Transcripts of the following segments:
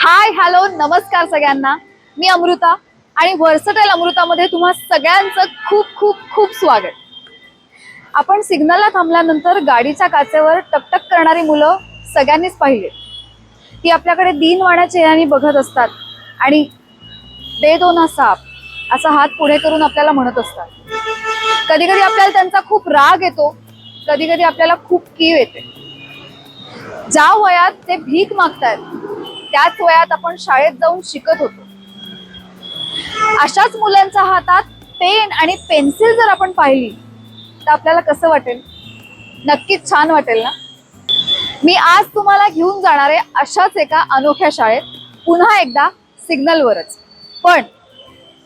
Hi hello नमस्कार सगळ्यांना. मी अमृता आणि व्हर्सटाईल अमृतामध्ये तुम्हा सगळ्यांचं खूप खूप खूप स्वागत. आपण सिग्नलला थांबल्यानंतर गाडीच्या काचेवर टकटक करणारी मुलं सगळ्यांनीच पाहिली. ती आपल्याकडे दीनवाण्या चेहऱ्याने बघत असतात आणि दे दो ना साप असा हात पुढे करून आपल्याला म्हणत असतात. कधी कधी आपल्याला त्यांचा खूप राग येतो, कधी कधी आपल्याला खूप कीव येते. ज्या वयात ते भीक मागतात त्याच वयात आपण शाळेत जाऊन शिकत होतो. अशाच मुलांच्या हातात पेन आणि पेन्सिल जर आपण पाहिली तर आपल्याला कसं वाटेल? नक्कीच छान वाटेल ना. मी आज तुम्हाला घेऊन जाणार आहे अशाच एका अनोख्या शाळेत, पुन्हा एकदा सिग्नलवरच. पण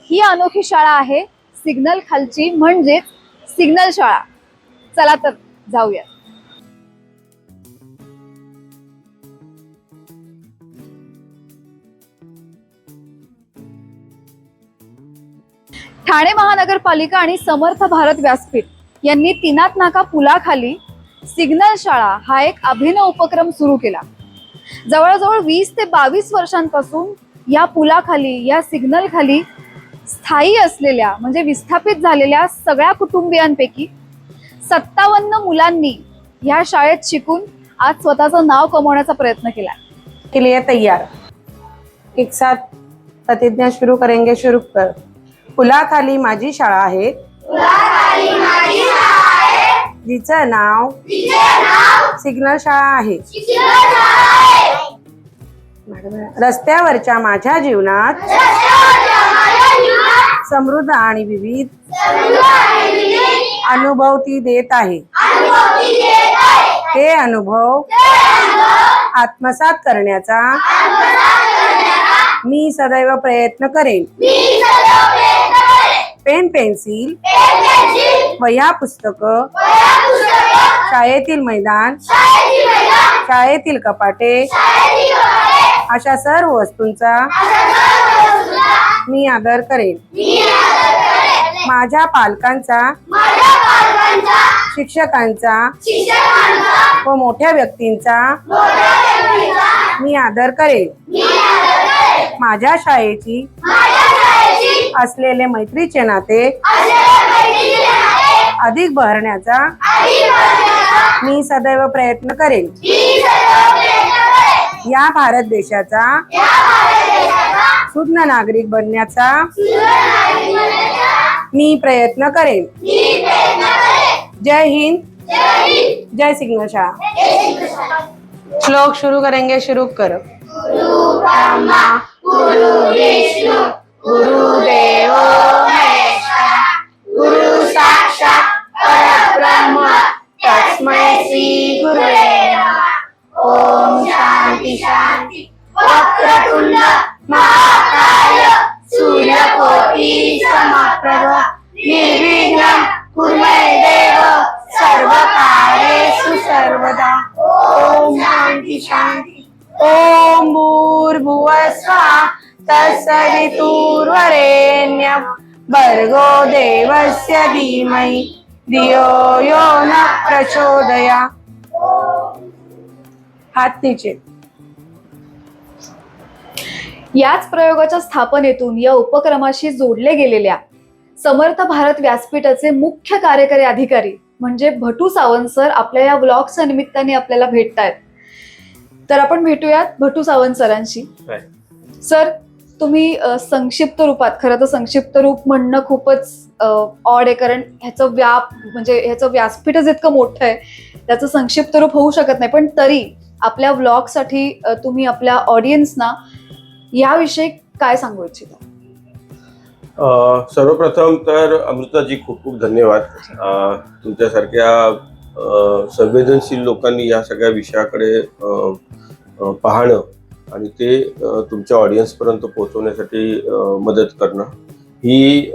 ही अनोखी शाळा आहे सिग्नल खालची, म्हणजेच सिग्नल शाळा. चला तर जाऊया. ठाणे महानगरपालिका आणि समर्थ भारत व्यासपीठ यांनी तिनात नाका पुलाखाली सिग्नल शाळा हा एक अभिनव उपक्रम सुरू केला. जवळजवळ 20 ते 22 वर्षांपासून या पुलाखाली, या सिग्नल खाली स्थायी असलेल्या म्हणजे विस्थापित झालेल्या सगळ्या कुटुंबियांपैकी 57 मुलांनी या शाळेत शिकून आज स्वतःचं नाव कमवण्याचा प्रयत्न केला. के लिए तैयार. एक साथ प्रतिज्ञा शुरू करेंगे. शुरू कर. पुलाखाली माझी शाळा आहे, जिचं नाव सिग्नल शाळा आहे. रस्त्यावरच्या माझ्या जीवनात समृद्ध आणि विविध अनुभव ती देत आहे. हे अनुभव आत्मसात करण्याचा मी सदैव प्रयत्न करेन. पेन पेन्सिल, वह्या पुस्तक, शाळेतील मैदान, शाळेतील कपाटे अशा सर्व वस्तूंचा मी आदर करेन. माझ्या पालकांचा, शिक्षकांचा व मोठ्या व्यक्तींचा मी आदर करेन. माझ्या शाळेची असलेले मैत्रीचे नाते अधिक बहरण्याचा मी सदैव प्रयत्न करेन. या भारत देशाचा सुज्ञ नागरिक बनण्याचा मी प्रयत्न करेन. जय हिंद, जय सिग्नल शाळा. श्लोक शुरू करेंगे. शुरू करो. गुरु ब्रह्मा गुरु विष्णु गुरुदेव महेश्वरा गुरु साक्षात परब्रह्म तस्मै श्री गुरुवे नमः. ओम शांती शांती. वक्रतुंड महाकाय सूर्यकोटि समप्रभ निर्विघ्नं कुर्मे देव सर्वकार्येषु सर्वदा. ओम शांती शांती. ओम भूर्भुवस्वः तत्सवितुर्वरेण्यं भर्गो देवस्य धीमहि धियो यो न प्रचोदयात्. हात नीचे. याच प्रयोगाच्या स्थापनेतून या उपक्रमाशी जोडले गेलेल्या समर्थ भारत व्यासपीठाचे मुख्य कार्यकारी अधिकारी म्हणजे भटू सावंत सर आपल्या या व्लॉगच्या निमित्ताने आपल्याला भेटतायत. तर आपण भेटूयात भटू सावंत सरांशी. सर, तुम्ही संक्षिप्त रूपात, खरं तर संक्षिप्त रूप म्हणणं खूपच ऑड आहे, कारण ह्याचं ह्याचं व्यासपीठच इतकं मोठं आहे, त्याचं संक्षिप्त रूप होऊ शकत नाही. पण तरी आपल्या व्लॉगसाठी तुम्ही आपल्या ऑडियन्सना याविषयी काय सांगू इच्छिता? सर्वप्रथम तर अमृताजी खूप खूप धन्यवाद. तुमच्यासारख्या संवेदनशील लोकांनी या सगळ्या विषयाकडे पाहणं आणि ते तुमच्या ऑडियन्सपर्यंत पोहोचवण्यासाठी मदत करणं ही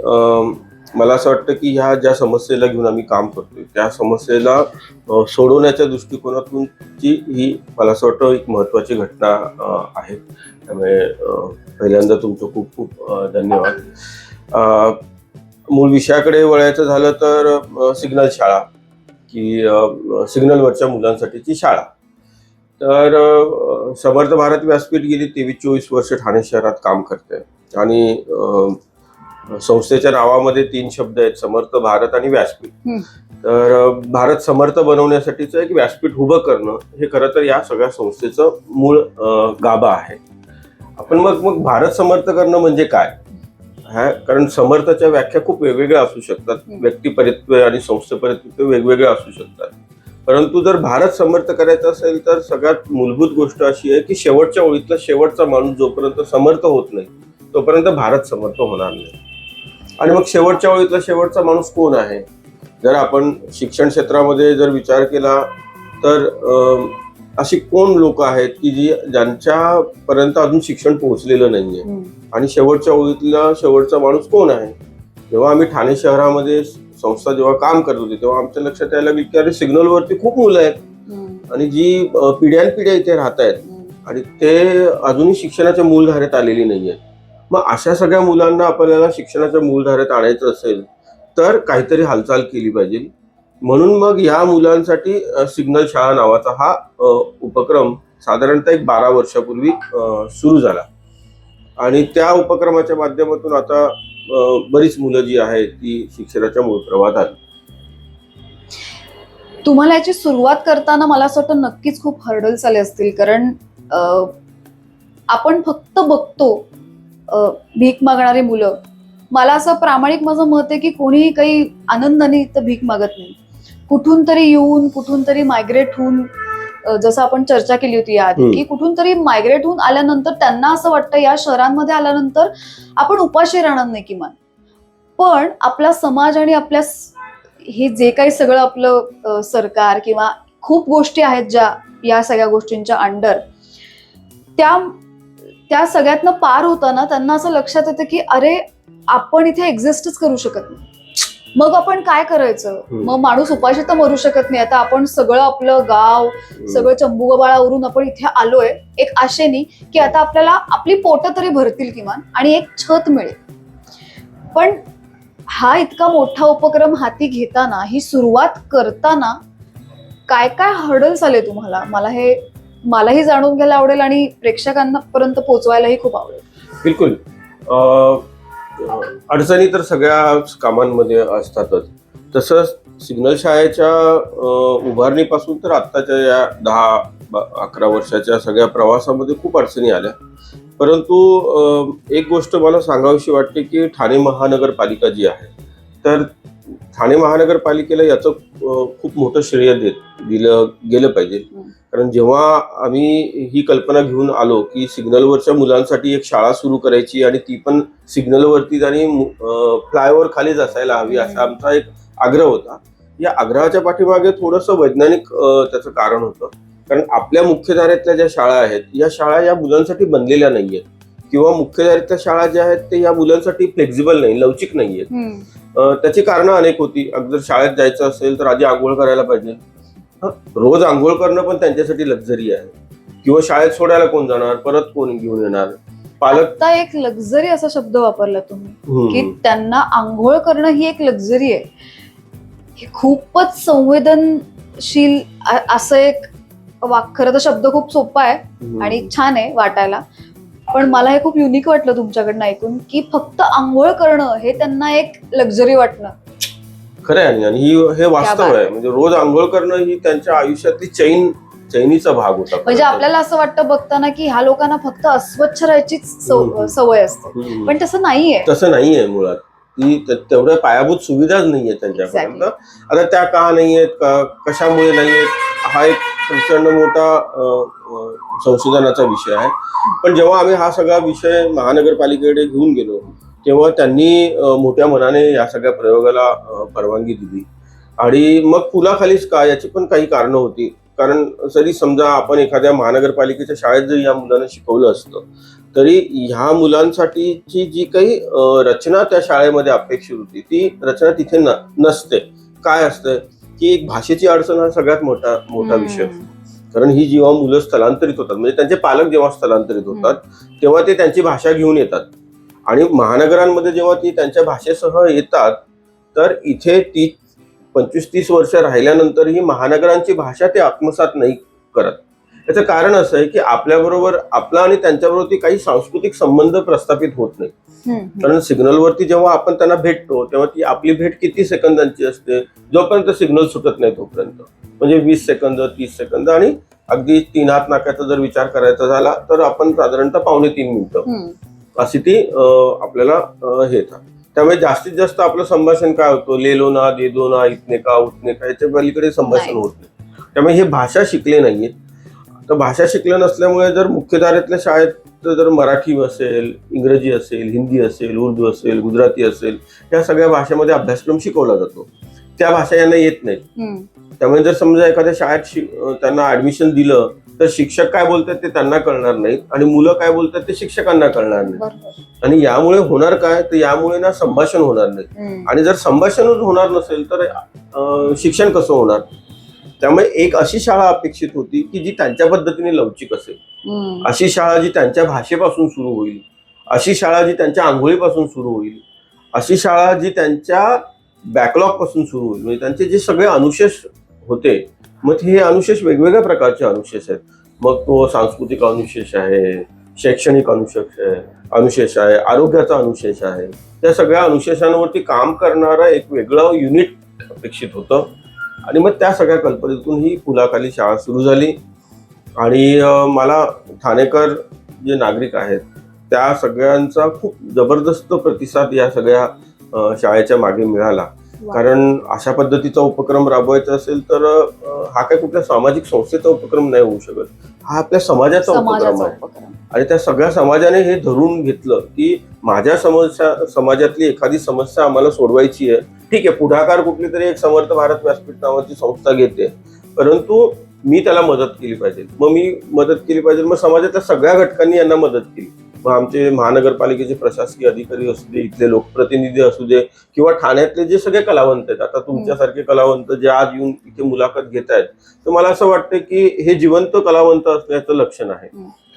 मला असं वाटतं की ह्या ज्या समस्येला घेऊन आम्ही काम करतोय त्या समस्येला सोडवण्याच्या दृष्टिकोनातूनची ही मला असं वाटतं एक महत्त्वाची घटना आहे. त्यामुळे पहिल्यांदा तुमचं खूप खूप धन्यवाद. मूळ विषयाकडे वळायचं झालं तर सिग्नल शाळा की सिग्नलवरच्या मुलांसाठीची शाळा. तर समर्थ भारत व्यासपीठ गेली 23-24 वर्ष ठाणे शहरात काम करते आणि संस्थेच्या नावामध्ये 3 शब्द आहेत, समर्थ, भारत आणि व्यासपीठ. तर भारत समर्थ बनवण्यासाठीचं एक व्यासपीठ उभं करणं हे खरं तर या सगळ्या संस्थेचं मूळ गाभा आहे. आपण मग भारत समर्थ करणं म्हणजे काय, कारण समर्थच्या व्याख्या खूप वेगवेगळ्या असू शकतात, व्यक्तिपरत्वे आणि संस्थेपरत्वे वेगवेगळ्या असू शकतात. परंतु जर भारत समर्थ करायचं असेल तर सगळ्यात मूलभूत गोष्ट अशी आहे की शेवटच्या ओळीतला शेवटचा माणूस जोपर्यंत समर्थ होत नाही तोपर्यंत भारत समर्थ होणार नाही. आणि मग शेवटच्या ओळीतला शेवटचा माणूस कोण आहे? जर आपण शिक्षण क्षेत्रामध्ये जर विचार केला तर अशी कोण लोक आहेत की ज्यांच्यापर्यंत अजून शिक्षण पोहोचलेलं नाहीये आणि शेवटच्या ओळीतला शेवटचा माणूस कोण आहे? जेव्हा आम्ही ठाणे शहरामध्ये संस्था जेव्हा काम करत होती तेव्हा आमच्या लक्षात यायला लागली की अरे सिग्नलवरती खूप मुलं आहेत आणि जी पिढ्यानपिढ्या इथे राहत आहेत आणि ते अजूनही शिक्षणाच्या मूलधारेत आलेली नाहीये. मग अशा सगळ्या मुलांना आपल्याला शिक्षणाच्या मूलधारेत आणायचं असेल तर काहीतरी हालचाल केली पाहिजे. म्हणून मग या मुलांसाठी सिग्नल शाळा नावाचा हा उपक्रम साधारणतः एक 12 वर्षापूर्वी सुरू झाला आणि त्या उपक्रमाच्या माध्यमातून आता बरीच मुलं जी आहेत ती शिक्षणाच्या मूळ प्रवाहात आली. तुम्हाला याची सुरुवात करताना मला असं वाटतं नक्कीच खूप हर्डल्स आले असतील, कारण आपण फक्त बघतो भीक मागणारी मुलं. मला असं प्रामाणिक माझं मत आहे की कोणीही काही आनंदाने इथं भीक मागत नाही. कुठून तरी येऊन, कुठून तरी मायग्रेट होऊन, जसं आपण चर्चा केली होती याआधी की कुठून तरी मायग्रेट होऊन आल्यानंतर त्यांना असं वाटतं या शहरांमध्ये आल्यानंतर आपण उपाशी राहणार नाही किमान. पण आपला समाज आणि आपल्या हे जे काही सगळं आपलं सरकार किंवा खूप गोष्टी आहेत ज्या या सगळ्या गोष्टींच्या अंडर, त्या सगळ्यातनं पार होताना त्यांना असं लक्षात येतं की अरे आपण इथे एक्झिस्टच करू शकत नाही. मग आपण काय करायचं? मग माणूस उपाशी तर मरू शकत नाही. आता आपण सगळं आपलं गाव सगळं चंबुगबाळावरून आपण इथे आलोय एक आशेनी की आता आपल्याला आपली पोटं तरी भरतील किमान आणि एक छत मिळेल. पण हा इतका मोठा उपक्रम हाती घेताना, ही सुरुवात करताना काय काय हर्डल्स आले तुम्हाला? मलाही जाणून घ्यायला आवडेल आणि प्रेक्षकांना पर्यंत पोहोचवायलाही खूप आवडेल. बिलकुल. अडचणी तर सगळ्या कामांमध्ये असतातच. तसंच सिग्नल शाळेच्या उभारणीपासून तर आत्ताच्या या 10-11 वर्षाच्या सगळ्या प्रवासामध्ये खूप अडचणी आल्या. परंतु एक गोष्ट मला सांगावीशी वाटते की ठाणे महानगरपालिका जी आहे, तर ठाणे महानगरपालिकेला याचं खूप मोठं श्रेय दिलं गेलं पाहिजे. कारण जेव्हा आम्ही ही कल्पना घेऊन आलो की सिग्नलवरच्या मुलांसाठी एक शाळा सुरू करायची आणि ती पण सिग्नलवरतीच आणि फ्लायओव्हर खालीच असायला हवी असा आमचा एक आग्रह होता. या आग्रहाच्या पाठीमागे थोडंसं वैज्ञानिक त्याचं कारण होतं. कारण आपल्या मुख्यधारेतल्या ज्या शाळा आहेत या शाळा या मुलांसाठी बनलेल्या नाहीयेत किंवा मुख्यधारेतल्या शाळा ज्या आहेत ते या मुलांसाठी फ्लेक्झिबल नाही, लवचिक नाहीयेत. त्याची कारणं अनेक होती. अगदी शाळेत जायचं असेल तर आधी आंघोळ करायला पाहिजे. रोज आंघोळ करणं पण त्यांच्यासाठी लक्झरी आहे. किंवा शाळेत सोडायला कोण जाणार, परत कोण घेऊन येणार? पालक. आता एक लक्झरी असा शब्द वापरला तुम्ही की त्यांना आंघोळ करणं ही एक लक्झरी आहे. हे खूपच संवेदनशील असं एक खरं तर शब्द खूप सोपा आहे आणि छान आहे वाटायला, पण मला हे खूप युनिक वाटलं तुमच्याकडनं ऐकून की फक्त आंघोळ करणं हे त्यांना एक लक्झरी वाटणं. खरं आहे आणि हे वास्तव आहे. म्हणजे रोज आंघोळ करणं ही त्यांच्या आयुष्यातली चैनीचा भाग होता. म्हणजे आपल्याला असं वाटतं बघताना की ह्या लोकांना फक्त अस्वच्छ राहायचीच सवय असते, पण तसं नाहीये मुळात. ती तेवढ्या पायाभूत सुविधाच नाहीये त्यांच्यापर्यंत. आता त्या का नाहीयेत, कशामुळे नाहीयेत, हा एक प्रचंड मोठा संशोधनाचा विषय आहे. पण जेव्हा आम्ही हा सगळा विषय महानगरपालिकेकडे घेऊन गेलो तेव्हा त्यांनी मोठ्या मनाने या सगळ्या प्रयोगाला परवानगी दिली. आणि मग फुलाखालीच का याची पण काही कारणं होती. कारण जरी समजा आपण एखाद्या महानगरपालिकेच्या शाळेत जरी या मुलांना शिकवलं असतं तरी ह्या मुलांसाठीची जी काही रचना त्या शाळेमध्ये अपेक्षित होती ती रचना तिथे नसते. काय असतं की एक भाषेची अडचण हा सगळ्यात मोठा विषय. कारण ही जेव्हा मुलं स्थलांतरित होतात, म्हणजे त्यांचे पालक जेव्हा स्थलांतरित होतात तेव्हा ते त्यांची भाषा घेऊन येतात आणि महानगरांमध्ये जेव्हा ती त्यांच्या भाषेसह येतात तर इथे 25-30 वर्ष राहिल्यानंतर ही महानगरांची भाषा ते आत्मसात नाही करत. याचं कारण असं आहे की आपल्याबरोबर आपला आणि त्यांच्याबरोबर काही सांस्कृतिक संबंध प्रस्थापित होत नाही. कारण सिग्नलवरती जेव्हा आपण त्यांना भेटतो तेव्हा ती आपली भेट किती सेकंदांची असते, जोपर्यंत सिग्नल सुटत नाही तोपर्यंत, म्हणजे 20 सेकंद 30 सेकंद, आणि अगदी 3 हात नाक्याचा जर विचार करायचा झाला तर आपण साधारणतः 2.5 मिनिटं अशी ती आपल्याला हे येतात. त्यामुळे जास्तीत जास्त आपलं संभाषण काय होतं, लेलो ना दे दो ना इतने का उतने का, याच्या पलीकडे संभाषण होत नाही. त्यामुळे हे भाषा शिकले नाहीये. तर भाषा शिकलं नसल्यामुळे जर मुख्यधारेतल्या शाळेत जर मराठी असेल, इंग्रजी असेल, हिंदी असेल, उर्दू असेल, गुजराती असेल, या सगळ्या भाषेमध्ये अभ्यासक्रम शिकवला जातो. त्या भाषा यांना येत नाहीत. त्यामुळे जर समजा एखाद्या शाळेत त्यांना ऍडमिशन दिलं तर शिक्षक काय बोलतात ते त्यांना कळणार नाहीत आणि मुलं काय बोलतात ते शिक्षकांना कळणार नाही. आणि यामुळे होणार काय, तर यामुळे ना संभाषण होणार नाही. आणि जर संभाषणच होणार नसेल तर शिक्षण कसं होणार. त्यामुळे एक अशी शाळा अपेक्षित होती की जी त्यांच्या पद्धतीने लवचिक असेल, अशी शाळा जी त्यांच्या भाषेपासून सुरू होईल, अशी शाळा जी त्यांच्या आंघोळीपासून सुरू होईल, अशी शाळा जी त्यांच्या बॅकलॉग पासून सुरू होईल. म्हणजे त्यांचे जे सगळे अनुशेष होते, मग हे अनुशेष वेगवेगळ्या प्रकारचे अनुशेष आहेत. मग तो सांस्कृतिक अनुशेष आहे, शैक्षणिक अनुशेष आहे, आरोग्याचा अनुशेष आहे. त्या सगळ्या अनुशेषांवरती काम करणारं एक वेगळं युनिट अपेक्षित होतं. आणि मग त्या सगळ्या कल्पनेतून ही पुलाखाली शाळा सुरू झाली. आणि मला ठाणेकर जे नागरिक आहेत त्या सगळ्यांचा खूप जबरदस्त प्रतिसाद या सगळ्या शाळेच्या मागे मिळाला. कारण अशा पद्धतीचा उपक्रम राबवायचा असेल तर हा काही कुठल्या सामाजिक संस्थेचा उपक्रम नाही होऊ शकत, हा आपल्या समाजाचा उपक्रम आहे. आणि त्या सगळ्या समाजाने हे धरून घेतलं की माझ्या समाजातली एखादी समस्या आम्हाला सोडवायची आहे, ठीक आहे, पुढाकार कुठली तरी एक समर्थ भारत व्यासपीठ नावाची संस्था घेते, परंतु मी त्याला मदत केली पाहिजे. मग मी मदत केली पाहिजे, मग समाजातल्या सगळ्या घटकांनी यांना मदत केली. मग आमचे महानगरपालिकेचे प्रशासकीय अधिकारी असू दे, इथले लोकप्रतिनिधी असू दे, किंवा ठाण्यातले जे सगळे कलावंत आहेत, आता तुमच्यासारखे कलावंत जे आज येऊन इथे मुलाखत घेत आहेत, तर मला असं वाटतं की हे जिवंत कलावंत असण्याचं लक्षण आहे.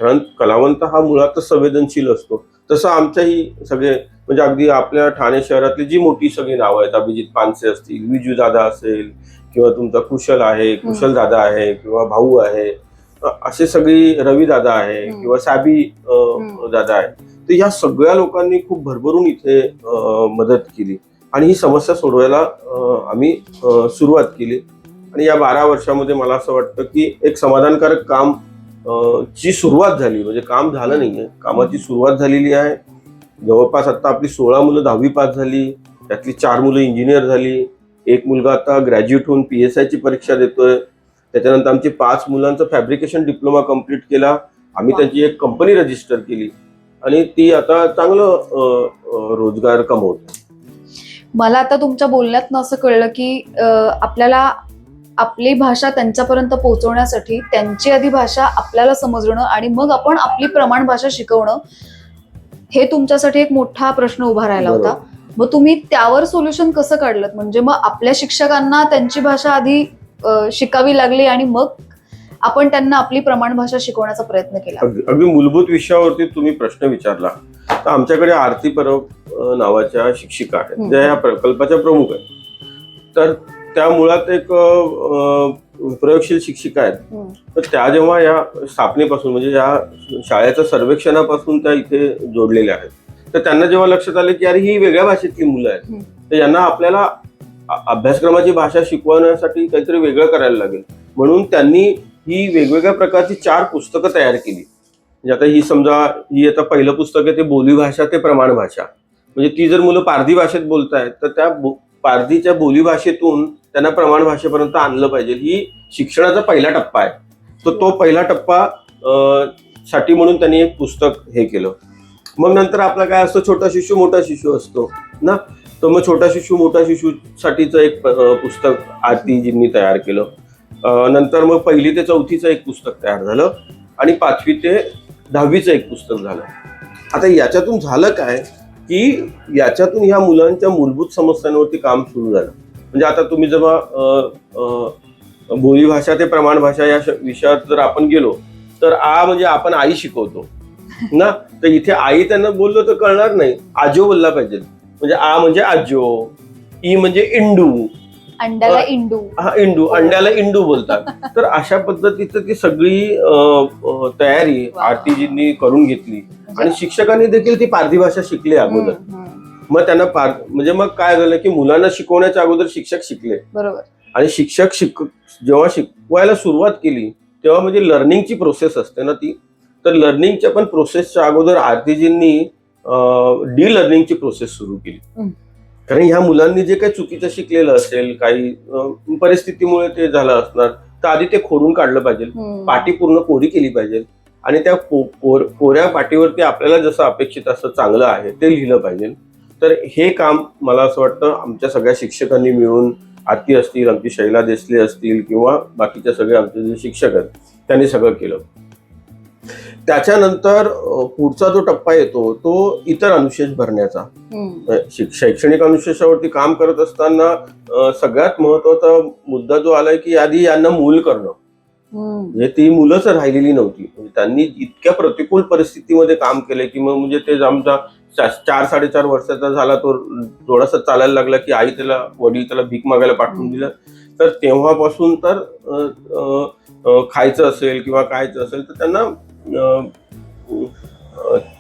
कारण कलावंत हा मुळातच संवेदनशील असतो. तसं आमच्याही सगळे, म्हणजे अगदी आपल्या ठाणे शहरातली जी मोठी सगळी नावं आहेत, अभिजित पानसे असतील, विजू दादा असेल, किंवा तुमचा कुशल आहे, कुशल दादा आहे, किंवा भाऊ आहे, असे सगळी रवी दादा आहे, किंवा साबी दादा आहे. तर या सगळ्या लोकांनी खूप भरभरून इथे मदत केली आणि ही समस्या सोडवायला आम्ही सुरुवात केली. आणि या 12 वर्षामध्ये मला असं वाटतं की एक समाधानकारक काम ची सुरुवात झाली. म्हणजे काम झालं नाहीये, कामाची सुरुवात झालेली आहे. जवळपास आता आपली 16 मुलं 10वी पास झाली, त्यातली 4 मुलं इंजिनियर झाली, एक मुलगा आता ग्रॅज्युएट होऊन PSI ची परीक्षा देतोय. त्याच्यानंतर आमची 5 मुलांचा फॅब्रिकेशन डिप्लोमा कम्प्लीट केला. आम्ही त्यांची एक कंपनी रजिस्टर केली आणि ती आता चांगलं रोजगार कमवते. मला आता तुमच्या बोलण्यातनं असं कळलं की आपल्याला आपली भाषा त्यांच्यापर्यंत पोहोचवण्यासाठी त्यांची आधी भाषा आपल्याला समजणं आणि मग आपण आपली प्रमाण भाषा शिकवणं, हे तुमच्यासाठी एक मोठा प्रश्न उभा राहिला होता. मग तुम्ही त्यावर सोल्युशन कसं काढलं? म्हणजे मग आपल्या शिक्षकांना त्यांची भाषा आधी शिकावी लागली आणि मग आपण त्यांना आपली प्रमाण भाषा शिकवण्याचा प्रयत्न केला. अगदी मूलभूत विषयावरती तुम्ही प्रश्न विचारला. तर आमच्याकडे आरती परब नावाच्या शिक्षिका आहेत, ज्या या प्रकल्पाच्या प्रमुख आहेत. तर त्या मुळात एक प्रयोगशील शिक्षिका आहेत. तर त्या जेव्हा या स्थापनेपासून, म्हणजे या शाळेच्या सर्वेक्षणापासून त्या इथे जोडलेल्या आहेत, तर त्यांना जेव्हा लक्षात आलं की अरे ही वेगळ्या भाषेतली मुलं आहेत, तर यांना आपल्याला अभ्यासक्रमाची भाषा शिकवण्यासाठी काहीतरी वेगळं करायला लागेल. म्हणून त्यांनी ही वेगवेगळ्या प्रकारची 4 पुस्तकं तयार केली. म्हणजे आता ही समजा, ही आता पहिलं पुस्तक आहे ते बोलीभाषा ते प्रमाण भाषा. म्हणजे ती जर मुलं पारधी भाषेत बोलतायत तर त्या पारधीच्या बोलीभाषेतून त्यांना प्रमाण भाषेपर्यंत आणलं पाहिजे. ही शिक्षणाचा पहिला टप्पा आहे. तर तो पहिला टप्पा साठी म्हणून त्यांनी एक पुस्तक हे केलं. मग नंतर आपला काय असतो, छोटा शिशू मोठा शिशू असतो ना, तर मग छोटा शिशू मोठा शिशू साठीचं एक पुस्तक आरतीजींनी तयार केलं. नंतर मग 1ली ते 4थीचं एक पुस्तक तयार झालं आणि 5वी ते 10वीचं एक पुस्तक झालं. आता याच्यातून झालं काय की याच्यातून ह्या मुलांच्या मूलभूत समस्यांवरती काम सुरू झालं. म्हणजे आता तुम्ही जेव्हा बोलीभाषा ते प्रमाण भाषा या विषयात जर आपण गेलो तर म्हणजे आपण आई शिकवतो ना, तर इथे आई त्यांना बोललो तर कळणार नाही, आजो बोलला पाहिजे. म्हणजे म्हणजे आजो, ई म्हणजे इंडू, अंड्याला इंडू. हा इंडू, अंड्याला इंडू बोलतात. तर अशा पद्धतीचं ती सगळी तयारी वा. आरतीजींनी करून घेतली आणि शिक्षकांनी देखील ती पारधी भाषा शिकली अगोदर. मग त्यांना म्हणजे मग काय झालं की मुलांना शिकवण्याच्या अगोदर शिक्षक शिकले बरोबर. आणि शिक्षक जेव्हा शिकवायला सुरुवात केली तेव्हा म्हणजे लर्निंगची प्रोसेस असते ना ती, तर लर्निंगच्या पण प्रोसेसच्या अगोदर आरतीजींनी डी लर्निंगची प्रोसेस सुरू केली. कारण ह्या मुलांनी जे काही चुकीचं शिकलेलं असेल, काही परिस्थितीमुळे ते झालं असणार, तर आधी ते खोडून काढलं पाहिजे, पाटी पूर्ण कोरी केली पाहिजे आणि त्या कोऱ्या पाटीवरती आपल्याला जसं अपेक्षित असं चांगलं आहे ते लिहिलं पाहिजे. तर हे काम मला असं वाटतं आमच्या सगळ्या शिक्षकांनी मिळून, आरती असतील, आमची शैला देसले असतील किंवा बाकीच्या सगळे आमचे जे शिक्षक आहेत त्यांनी सगळं केलं. त्याच्यानंतर पुढचा जो टप्पा येतो तो इतर अनुशेष भरण्याचा. शैक्षणिक अनुशेषावरती काम करत असताना सगळ्यात महत्वाचा मुद्दा जो आलाय की आधी यांना मूल करणं. म्हणजे ती मुलंच राहिलेली नव्हती, म्हणजे त्यांनी इतक्या प्रतिकूल परिस्थितीमध्ये काम केले की मग म्हणजे ते आमचा 4-4.5 वर्षाचा झाला, तो थोडासा चालायला लागला की वडील त्याला भीक मागायला पाठवून दिलं. तर तेव्हापासून तर खायचं असेल किंवा खायचं असेल तर त्यांना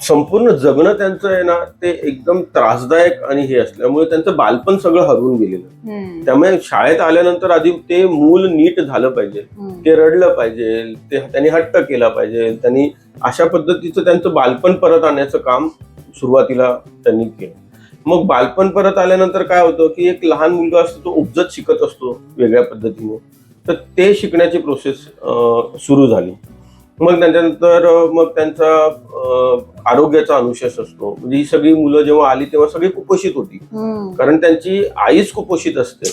संपूर्ण जगणं त्यांचं आहे ना ते एकदम त्रासदायक आणि हे असल्यामुळे त्यांचं बालपण सगळं हरवून गेलेलं. त्यामुळे शाळेत आल्यानंतर आधी ते मूल नीट झालं पाहिजे, ते रडलं पाहिजे, त्यांनी हट्ट केला पाहिजे, त्यांनी अशा पद्धतीचं त्यांचं बालपण परत आणण्याचं काम सुरुवातीला त्यांनी केलं. मग बालपण परत आल्यानंतर काय होतं की एक लहान मुलगा असतो तो उपजत शिकत असतो वेगळ्या पद्धतीने, तर ते शिकण्याची प्रोसेस सुरू झाली. मग त्याच्यानंतर मग त्यांचा आरोग्याचा अनुशेष असतो. म्हणजे ही सगळी मुलं जेव्हा आली तेव्हा सगळी कुपोषित होती, कारण त्यांची आईच कुपोषित असते.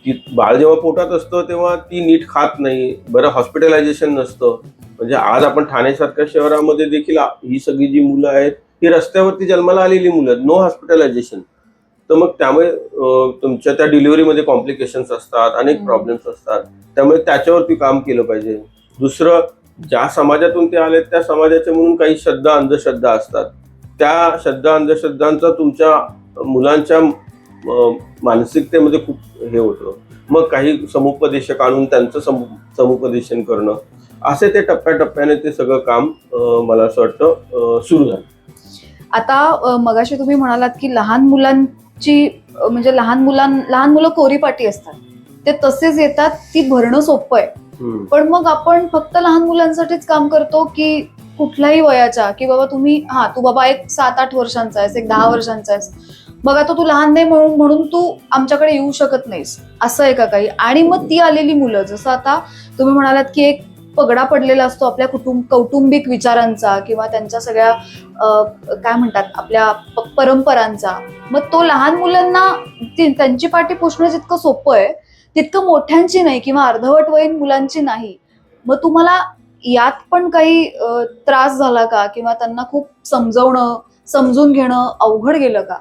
ती बाळ जेव्हा पोटात असतं तेव्हा ती नीट खात नाही, बरं हॉस्पिटलायझेशन नसतं. म्हणजे आज आपण ठाण्यासारख्या शहरामध्ये देखील ही सगळी जी मुलं आहेत ही रस्त्यावरती जन्माला आलेली मुलं, नो हॉस्पिटलायझेशन. तर मग त्यामुळे तुमच्या त्या डिलिव्हरीमध्ये कॉम्प्लिकेशन्स असतात, अनेक प्रॉब्लेम्स असतात. त्यामुळे त्याच्यावरती काम केलं पाहिजे. दुसरं, ज्या समाजातून ते आले त्या समाजाचे म्हणून काही श्रद्धा अंधश्रद्धा असतात, त्या श्रद्धा अंधश्रद्धांचा तुमच्या मुलांच्या मानसिकतेमध्ये खूप हे होतं. मग काही समुपदेशक आणून त्यांचं समुपदेशन करणं, असे ते टप्प्याटप्प्याने ते सगळं काम मला असं वाटतं सुरू झालं. आता मगाशी तुम्ही म्हणालात की लहान मुलांची म्हणजे लहान मुलं कोरीपाटी असतात, ते तसेच येतात, ती भरणं सोपं आहे. पण मग आपण फक्त लहान मुलांसाठीच काम करतो की कुठल्याही वयाच्या, की बाबा तू बाबा एक 7-8 वर्षांचा आहेस, एक 10 वर्षांचा आहेस, बघ आता तू लहान नाही म्हणून तू आमच्याकडे येऊ शकत नाहीस, असं आहे का काही? आणि मग ती आलेली मुलं, जसं आता तुम्ही म्हणालात की एक पगडा पडलेला असतो आपल्या कौटुंबिक विचारांचा किंवा त्यांच्या सगळ्या काय म्हणतात आपल्या परंपरांचा, मग तो लहान मुलांना त्यांची पाठी पुसणं जितकं सोपं आहे तितकं मोठ्यांची नाही किंवा अर्धवट वयीन मुलांची नाही. मग तुम्हाला यात पण काही त्रास झाला का किंवा त्यांना खूप समजून घेणं अवघड गेलं का?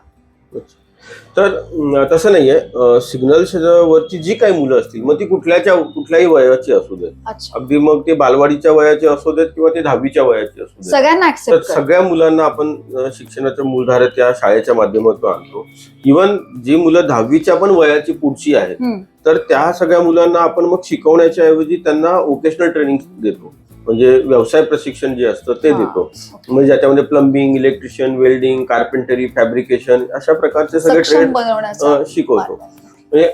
तर तसं नाहीये. सिग्नलवरची जी काही मुलं असतील मग ती कुठल्याही वयाची असू देत, अगदी मग ते बालवाडीच्या वयाचे असू देत किंवा ते 10वीच्या वयाचे असू देत, सगळ्यांना तर सगळ्या मुलांना आपण शिक्षणाच्या मूलधारे त्या शाळेच्या माध्यमातून आणतो. इव्हन जी मुलं 10वीच्या पण वयाची पुढची आहेत तर त्या सगळ्या मुलांना आपण मग शिकवण्याच्या ऐवजी त्यांना वोकेशनल ट्रेनिंग देतो, म्हणजे व्यवसाय प्रशिक्षण जे असतं ते देतो. म्हणजे ज्याच्यामध्ये प्लंबिंग, इलेक्ट्रिशियन, वेल्डिंग, कार्पेंटरी, फॅब्रिकेशन अशा प्रकारचे सगळे ट्रेड शिकवतो. म्हणजे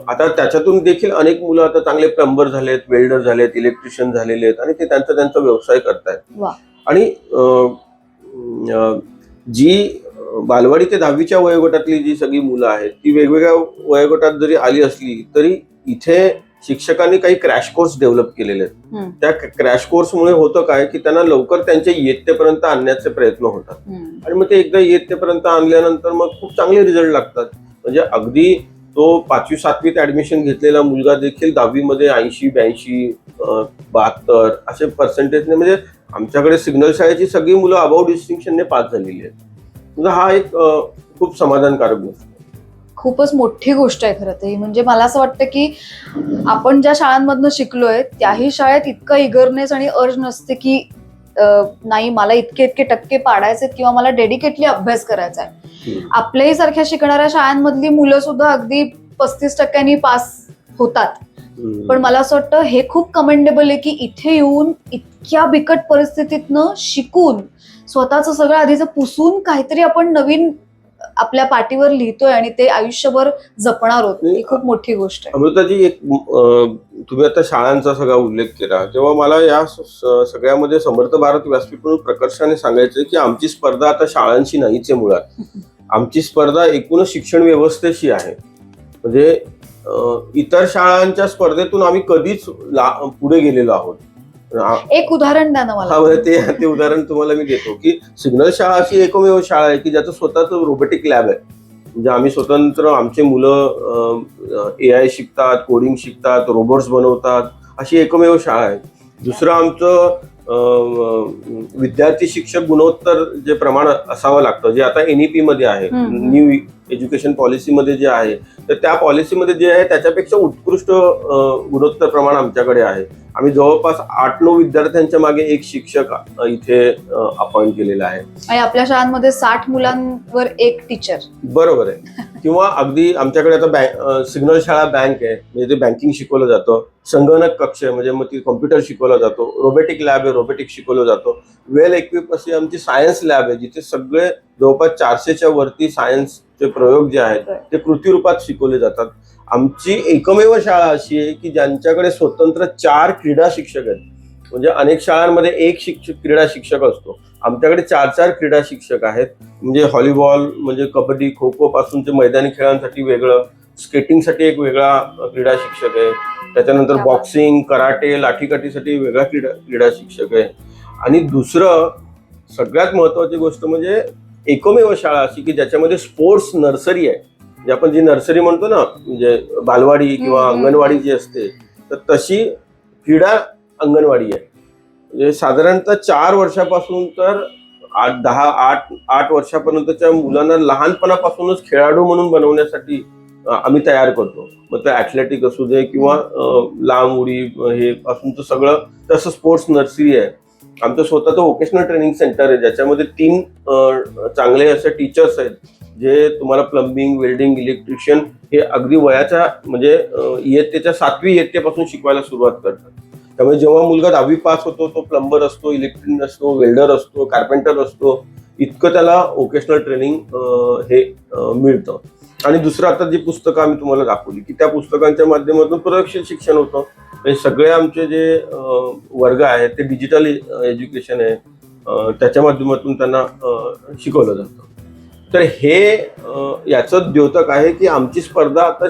आता त्याच्यातून देखील अनेक मुलं आता चांगले प्लंबर झालेत, वेल्डर झालेत, इलेक्ट्रिशियन झालेले आहेत आणि ते त्यांचा व्यवसाय करतायत. आणि जी बालवाडी ते 10वीच्या वयोगटातली जी सगळी मुलं आहेत ती वेगवेगळ्या वयोगटात जरी आली असली तरी इथे शिक्षकांनी काही क्रॅश कोर्स डेव्हलप केलेले आहेत. त्या क्रॅश कोर्समुळे होतं काय की त्यांना लवकर त्यांच्या इयत्तेपर्यंत आणण्याचे प्रयत्न होतात आणि मग ते एकदा इयत्तेपर्यंत आणल्यानंतर मग खूप चांगले रिझल्ट लागतात. म्हणजे अगदी तो 5वी-7वीत ऍडमिशन घेतलेला मुलगा देखील 10वीमध्ये 80-82, 72 असे पर्सेंटेजने, म्हणजे आमच्याकडे सिग्नल शाळेची सगळी मुलं अबाव डिस्टिंक्शनने पास झालेली आहेत. म्हणजे हा एक खूप समाधानकारक गोष्ट, खूपच मोठी गोष्ट आहे खरं ते. म्हणजे मला असं वाटतं की आपण ज्या शाळांमधनं शिकलोय त्याही शाळेत इतकं इगरनेस आणि अर्ज नसते की नाही मला इतके टक्के पाडायचे किंवा मला डेडिकेटली अभ्यास करायचा आहे. आपल्याही सारख्या शिकणाऱ्या शाळांमधली मुलं सुद्धा अगदी 35% पास होतात. पण मला असं वाटतं हे खूप कमेंडेबल आहे की इथे येऊन इतक्या बिकट परिस्थितीतनं शिकून स्वतःचं सगळं आधीचं पुसून काहीतरी आपण नवीन आपल्या पाठीवर लिहितोय आणि ते आयुष्यभर जपणार आहोत. ही खूप मोठी गोष्ट आहे. अमृताजी, एक तुम्ही आता शाळांचा सगळा उल्लेख केला, तेव्हा मला या सगळ्यामध्ये समर्थ भारत व्यासपीठ म्हणून प्रकर्षाने सांगायचं की आमची स्पर्धा आता शाळांशी नाहीच आहे. मुळात आमची स्पर्धा एकूणच शिक्षण व्यवस्थेशी आहे. म्हणजे इतर शाळांच्या स्पर्धेतून आम्ही कधीच पुढे गेलेलो आहोत. एक उदाहरण द्या ना मला. ते उदाहरण तुम्हाला मी देतो की सिग्नल शाळा अशी एकमेव शाळा आहे की ज्याचं स्वतःचं रोबोटिक लॅब आहे. म्हणजे आम्ही स्वतंत्र, आमचे मुलं AI शिकतात, कोडिंग शिकतात, रोबोट्स बनवतात, अशी एकमेव शाळा आहे. दुसरं आमचं विद्यार्थी शिक्षक गुणोत्तर जे प्रमाण असावं लागतं, जे आता NEP मध्ये आहे, न्यू एज्युकेशन पॉलिसीमध्ये जे आहे, तर त्या पॉलिसीमध्ये जे आहे त्याच्यापेक्षा उत्कृष्ट गुणोत्तर प्रमाण आमच्याकडे आहे. आम्ही जवळपास 8-9 विद्यार्थ्यांच्या मागे एक शिक्षक इथे अपॉइंट केलेला आहे. आणि आपल्या शाळांमध्ये 60 मुलांवर एक टीचर. बरोबर आहे. किंवा अगदी आमच्याकडे आता सिग्नल शाळा बँक आहे, म्हणजे ते बँकिंग शिकवलं जातं. संगणक कक्ष आहे, म्हणजे मग ती कॉम्प्युटर शिकवला जातो. रोबोटिक लॅब आहे, रोबोटिक शिकवलं जातं. वेल इक्विप अशी आमची सायन्स लॅब आहे, जिथे सगळे जवळपास 400च्या वरती सायन्सचे प्रयोग जे आहेत ते कृतीरूपात शिकवले जातात. आमची एकमेव शाळा अशी आहे की ज्यांच्याकडे स्वतंत्र 4 क्रीडा शिक्षक आहेत. म्हणजे अनेक शाळांमध्ये एक क्रीडा शिक्षक असतो, आमच्याकडे 4 क्रीडा शिक्षक आहेत. म्हणजे व्हॉलीबॉल, म्हणजे कबड्डी, खो खो पासूनचे मैदानी खेळांसाठी वेगळं, स्केटिंगसाठी एक वेगळा क्रीडा शिक्षक आहे. त्याच्यानंतर बॉक्सिंग, कराटे, लाठीकाठीसाठी वेगळा क्रीडा शिक्षक आहे. आणि दुसरं सगळ्यात महत्वाची गोष्ट म्हणजे एकमेव शाळा अशी की ज्याच्यामध्ये स्पोर्ट्स नर्सरी आहे. म्हणजे आपण जी नर्सरी म्हणतो ना, म्हणजे बालवाडी किंवा अंगणवाडी जी असते, तर तशी क्रीडा अंगणवाडी आहे. म्हणजे साधारणतः 4 वर्षापासून तर 8 वर्षापर्यंतच्या मुलांना लहानपणापासूनच खेळाडू म्हणून बनवण्यासाठी आम्ही तयार करतो. मग ते ऍथलेटिक असू दे किंवा लांब उडी हे पासूनचं सगळं, तसं स्पोर्ट्स नर्सरी आहे. आमचं स्वतःचं वोकेशनल ट्रेनिंग सेंटर आहे, ज्याच्यामध्ये 3 चांगले असे टीचर्स आहेत जे तुम्हाला प्लंबिंग, वेल्डिंग, इलेक्ट्रिशियन हे अगदी वयाच्या म्हणजे इयत्तेच्या 7वी इयत्तेपासून शिकवायला सुरुवात करतात. त्यामुळे जेव्हा मुलगा 10वी पास होतो, तो प्लंबर असतो, इलेक्ट्रिशियन असतो, वेल्डर असतो, कार्पेंटर असतो, इतकं त्याला वोकेशनल ट्रेनिंग हे मिळतं. आणि दुसरं, आता जी पुस्तकं आम्ही तुम्हाला दाखवली की त्या पुस्तकांच्या माध्यमातून प्रयोगशील शिक्षण होतं. म्हणजे सगळे आमचे जे वर्ग आहेत ते डिजिटल एज्युकेशन आहे, त्याच्या माध्यमातून त्यांना शिकवलं जातं. तर हे याचं द्योतक आहे की आमची स्पर्धा आता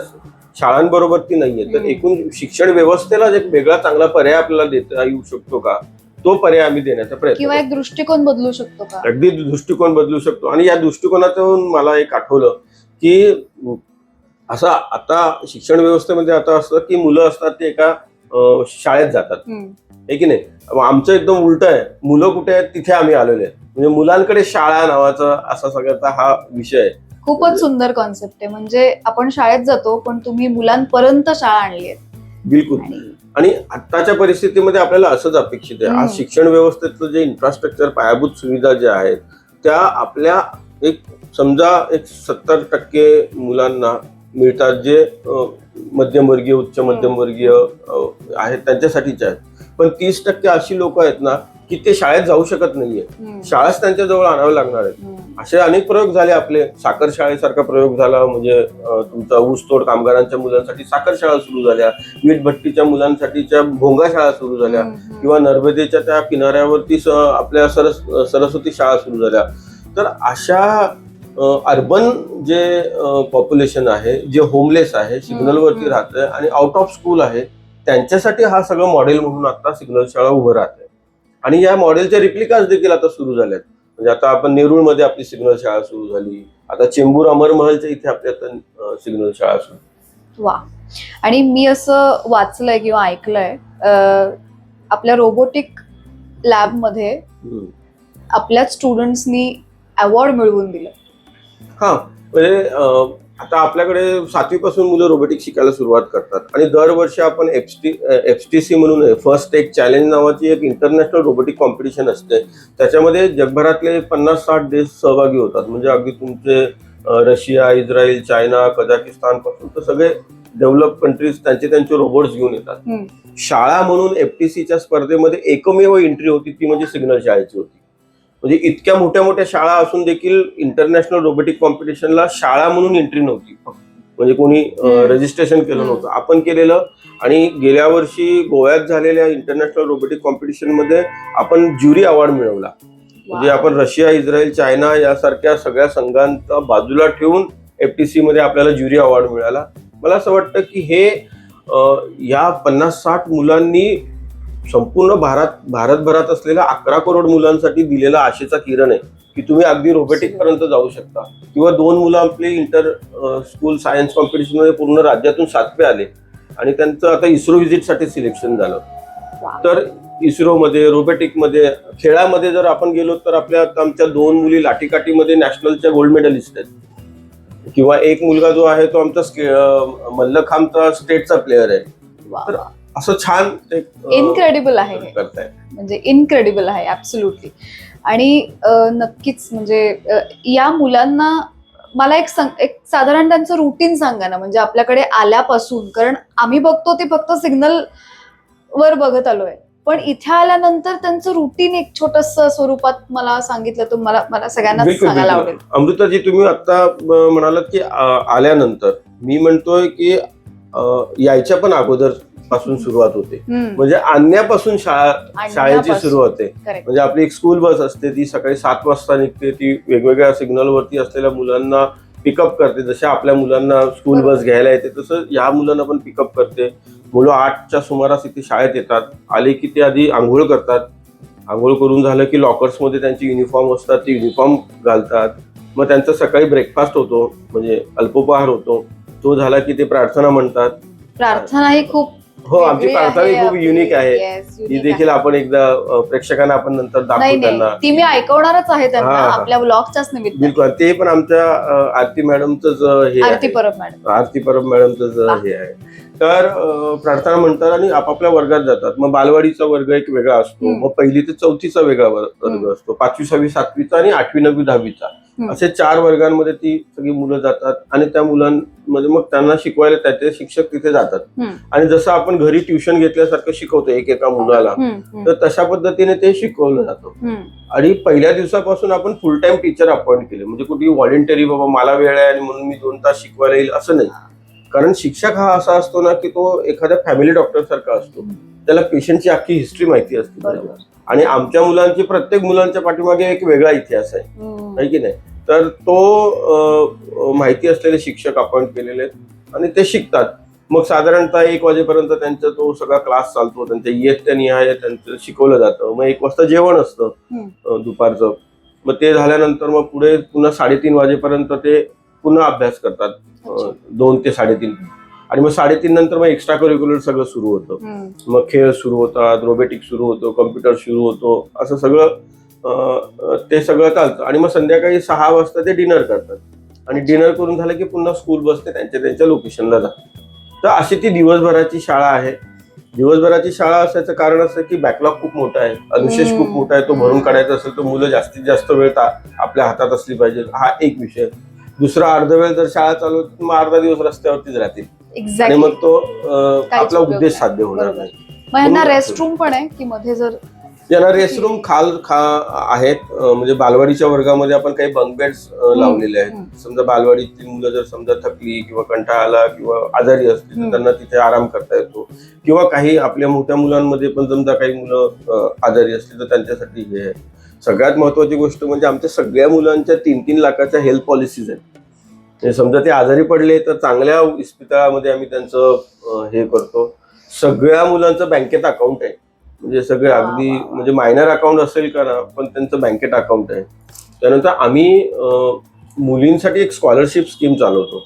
शाळांबरोबर ती नाहीये, तर एकूण शिक्षण व्यवस्थेला एक वेगळा चांगला पर्याय आपल्याला देता येऊ शकतो का, तो पर्याय आम्ही देण्याचा प्रयत्न किंवा एक दृष्टिकोन बदलू शकतो का. अगदी दृष्टिकोन बदलू शकतो. आणि या दृष्टिकोनातून मला एक आठवलं की असं आता शिक्षण व्यवस्थेमध्ये आता असतं की मुलं असतात ते एका शाळेत जातात, हे की नाही. आमचं एकदम उलट आहे, मुलं कुठे आहेत तिथे आम्ही आलेलो आहे. म्हणजे मुलांकडे शाळा नावाचा असा सगळ्याचा हा विषय आहे. खूपच सुंदर कॉन्सेप्ट आहे. म्हणजे आपण शाळेत जातो पण तुम्ही मुलांपर्यंत शाळा आणली आहे. बिलकुल. आणि आताच्या परिस्थितीमध्ये आपल्याला असंच अपेक्षित आहे. आज शिक्षण व्यवस्थेतलं जे इन्फ्रास्ट्रक्चर, पायाभूत सुविधा ज्या आहेत त्या आपल्या एक समजा 70% मुलांना मिळतात जे मध्यमवर्गीय, उच्च मध्यमवर्गीय आहेत त्यांच्यासाठीच्या आहेत. पण 30% अशी लोक आहेत ना की ते शाळेत जाऊ शकत नाहीये, शाळाच त्यांच्या जवळ आणावं लागणार आहे. असे अनेक प्रयोग झाले आपले. साखर शाळेसारखा प्रयोग झाला, म्हणजे तुमचा ऊसतोड कामगारांच्या मुलांसाठी साखर शाळा सुरू झाल्या, वीटभट्टीच्या मुलांसाठीच्या भोंगा शाळा सुरू झाल्या, किंवा नर्मदेच्या त्या किनाऱ्यावरती आपल्या सरस्वती शाळा सुरू झाल्या. तर अशा अर्बन जे पॉप्युलेशन आहे, जे होमलेस आहे, सिग्नलवरती राहतंय आणि आउट ऑफ स्कूल आहे, त्यांच्यासाठी हा सगळं मॉडेल म्हणून आता सिग्नल शाळा उभं राहते. आणि या मॉडेलच्या रिप्लिकास देखील आता सुरू झाल्यात. म्हणजे आता आपण नेरूळमध्ये आपली सिग्नल शाळा सुरू झाली, आता चेंबूर अमरमहलच्या इथे आपली आता सिग्नल शाळा सुरू. वा. आणि मी असं वाचलंय किंवा ऐकलंय आपल्या रोबोटिक लॅबमध्ये आपल्याच स्टुडंट्सनी अवॉर्ड मिळवून दिलं. हा, म्हणजे आता आपल्याकडे 7वी पासून मुलं रोबोटिक शिकायला सुरुवात करतात आणि दरवर्षी आपण FTC म्हणून फर्स्ट टेक चॅलेंज नावाची एक इंटरनॅशनल रोबोटिक कॉम्पिटिशन असते. त्याच्यामध्ये जगभरातले 50-60 देश सहभागी होतात. म्हणजे अगदी तुमचे रशिया, इस्रायल, चायना, कझाकिस्तान पासून तर सगळे डेव्हलप कंट्रीज त्यांचे रोबोट्स घेऊन येतात. हम्म. शाळा म्हणून FTCच्या स्पर्धेमध्ये एकमेव एंट्री होती ती म्हणजे सिग्नल शाळेची होती. म्हणजे इतक्या मोठ्या मोठ्या शाळा असून देखील इंटरनॅशनल रोबोटिक कॉम्पिटिशनला शाळा म्हणून एंट्री नव्हती. म्हणजे कोणी रजिस्ट्रेशन केलं नव्हतं. आपण केलेलं. आणि गेल्या वर्षी गोव्यात झालेल्या इंटरनॅशनल रोबोटिक कॉम्पिटिशन मध्ये आपण ज्युरी अवॉर्ड मिळवला. म्हणजे आपण रशिया, इस्रायल, चायना यासारख्या सगळ्या संघांचा बाजूला ठेवून FTC मध्ये आपल्याला ज्युरी अवॉर्ड मिळाला. मला असं वाटतं की हे या 50-60 मुलांनी संपूर्ण भारतभरात असलेल्या 11 करोड मुलांसाठी दिलेला आशेचा किरण आहे की तुम्ही अगदी रोबोटिक पर्यंत जाऊ शकता. किंवा 2 मुलं आपले इंटर स्कूल सायन्स कॉम्पिटिशन मध्ये पूर्ण राज्यातून 7वे आले आणि त्यांचं आता इस्रो व्हिजिटसाठी सिलेक्शन झालं. तर इस्रोमध्ये, रोबोटिकमध्ये, खेळामध्ये जर आपण गेलो तर आमच्या 2 मुली लाठीकाठीमध्ये नॅशनलच्या गोल्ड मेडलिस्ट आहेत. किंवा एक मुलगा जो आहे तो आमचा मल्लखांबचा स्टेटचा प्लेअर आहे. तर असं छान ते इनक्रेडिबल आहे हे. करताय. म्हणजे इनक्रेडिबल आहे ऍब्सोल्युटली. आणि नक्कीच म्हणजे या मुलांना मला एक साधारण त्यांचं रुटीन सांगा ना. म्हणजे आपल्याकडे आल्यापासून, कारण आम्ही बघतो ते फक्त सिग्नल वर बघत आलोय, पण इथे आल्यानंतर त्यांचं रुटीन एक छोटस स्वरूपात मला सांगितलं तर मला सगळ्यांना सांगायला आवडेल. अमृताजी, तुम्ही आता म्हणालात की आल्यानंतर, मी म्हणतोय की यायच्या पण अगोदर पासून सुरुवात होते. म्हणजे आणण्यापासून शाळेची सुरुवात आहे. म्हणजे आपली एक स्कूल बस असते, ती सकाळी 7 वाजता निघते. ती वेगवेगळ्या सिग्नलवरती असलेल्या मुलांना पिकअप करते. जशा आपल्या मुलांना स्कूल बस घ्यायला येते तसं या मुलांना पण पिकअप करते. मुलं 8च्या सुमारास इथे शाळेत येतात. आले की ते आधी आंघोळ करतात. आंघोळ करून झालं की लॉकर्समध्ये त्यांचे युनिफॉर्म असतात, ते युनिफॉर्म घालतात. मग त्यांचा सकाळी ब्रेकफास्ट होतो, म्हणजे अल्पोपहार होतो. तो झाला की ते प्रार्थना म्हणतात. प्रार्थना ही खूप हो, आमची प्रार्थना खूप युनिक आहे. ती देखील आपण एकदा प्रेक्षकांना आपण नंतर दाखवू त्यांना. ती मी ऐकवणारच आहे त्यांना आपल्या ब्लॉगच्याच निमित्त. बिलकुल. ते पण आमच्या आरती मॅडमच हे आरती परब मॅडमच हे आहे. तर प्रार्थना म्हणतात आणि आपापल्या वर्गात जातात. मग बालवाडीचा वर्ग एक वेगळा असतो. मग 1ली ते 4थीचा वेगळा वर्ग असतो. 5वी, 6वी, 7वीचा आणि 8वी, 9वी, 10वीचा. असे 4 वर्गांमध्ये ती सगळी मुलं जातात. आणि त्या मुलांमध्ये मग त्यांना शिकवायला त्याचे शिक्षक तिथे जातात. आणि जसं आपण घरी ट्युशन घेतल्यासारखं शिकवतो एकेका मुलाला, तर तशा पद्धतीने ते शिकवलं जातं. आणि पहिल्या दिवसापासून आपण फुल टाइम टीचर अपॉइंट केले. म्हणजे कुठे व्हॉलेंटरी बाबा मला वेळ आहे आणि म्हणून मी 2 तास शिकवायला येईल असं नाही. कारण शिक्षक हा असा असतो ना की तो एखाद्या फॅमिली डॉक्टर सारखा असतो. त्याला पेशंटची अख्खी हिस्ट्री माहिती असते. आणि आमच्या मुलांची, प्रत्येक मुलांच्या पाठीमागे एक वेगळा इतिहास आहे की नाही. तर तो माहिती असलेले शिक्षक अपॉइंट केलेले आहेत आणि ते शिकतात. मग साधारणतः 1 वाजेपर्यंत त्यांचा तो सगळा क्लास चालतो. त्यांच्या इयत्ता निहाय त्यांचं शिकवलं जातं. मग 1 वाजता जेवण असतं दुपारचं. मग ते झाल्यानंतर मग पुढे पुन्हा 3:30 वाजेपर्यंत ते पुन्हा अभ्यास करतात. 2 ते 3:30. आणि मग 3:30 नंतर मग एक्स्ट्रा करिक्युलर सगळं सुरू होतं. मग खेळ सुरू होतात, रोबोटिक्स सुरू होतो, कम्प्युटर सुरू होतो. असं सगळं ते सगळं चालतं. आणि मग संध्याकाळी 6 वाजता ते डिनर करतात. आणि डिनर करून झालं की पुन्हा स्कूल बसते त्यांच्या लोकेशनला जातात. तर अशी ती दिवसभराची शाळा आहे. दिवसभराची शाळा असायचं कारण असं की बॅकलॉग खूप मोठा आहे, अनुशेष खूप मोठा आहे. तो भरून काढायचा असेल तर मुलं जास्तीत जास्त वेळ आपल्या हातात असली पाहिजे, हा एक विषय. दुसरा, अर्ध वेळ जर शाळा चालू होती मग अर्धा दिवस रस्त्यावरतीच राहतील. आणि मग तो आपला उद्देश साध्य होणार नाही. मग यांना रेस्ट रूम पण आहे की मध्ये जर यांना रेस्ट रूम आहेत. म्हणजे बालवाडीच्या वर्गामध्ये आपण काही बंक बेड्स लावलेले आहेत. समजा बालवाडीतील मुलं जर समजा थकली किंवा कंटाळा आला किंवा आजारी असतील तर त्यांना तिथे आराम करता येतो. किंवा काही आपल्या मोठ्या मुलांमध्ये पण समजा काही मुलं आजारी असतील तर त्यांच्यासाठी हे आहे. सगळ्यात महत्वाची गोष्ट म्हणजे आमच्या सगळ्या मुलांच्या 3-3 लाखाच्या हेल्थ पॉलिसीज आहेत. समजा ते आजारी पडले तर चांगल्या इस्पितळामध्ये आम्ही त्यांचं हे करतो. सगळ्या मुलांचं बँकेत अकाउंट आहे. म्हणजे सगळे अगदी म्हणजे मायनर अकाउंट असेल का ना, पण त्यांचं बँकेट अकाउंट आहे. त्यानंतर आम्ही मुलींसाठी एक स्कॉलरशिप स्कीम चालवतो.